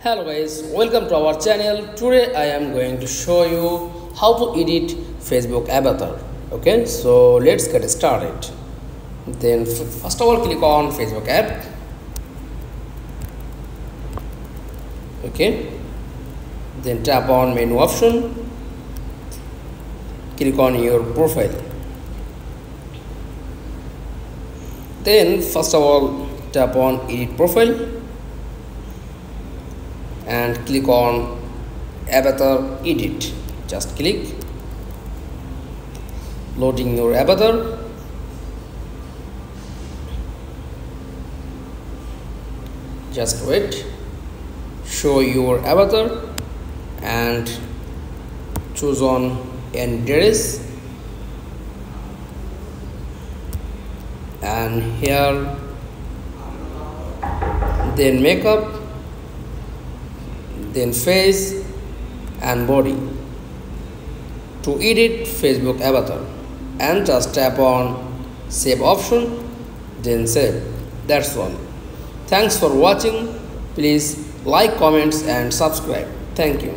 Hello guys, welcome to our channel. Today I am going to show you how to edit Facebook avatar. Okay, so let's get started. Then first of all click on Facebook app. Okay, then tap on menu option. Click on your profile. Then first of all tap on edit profile and click on avatar edit. Just click. Loading your avatar. Just wait. Show your avatar and choose on dress, and here then makeup, then face and body. To edit Facebook avatar, and just tap on save option, then save. That's all. Thanks for watching. Please like, comments and subscribe. Thank you.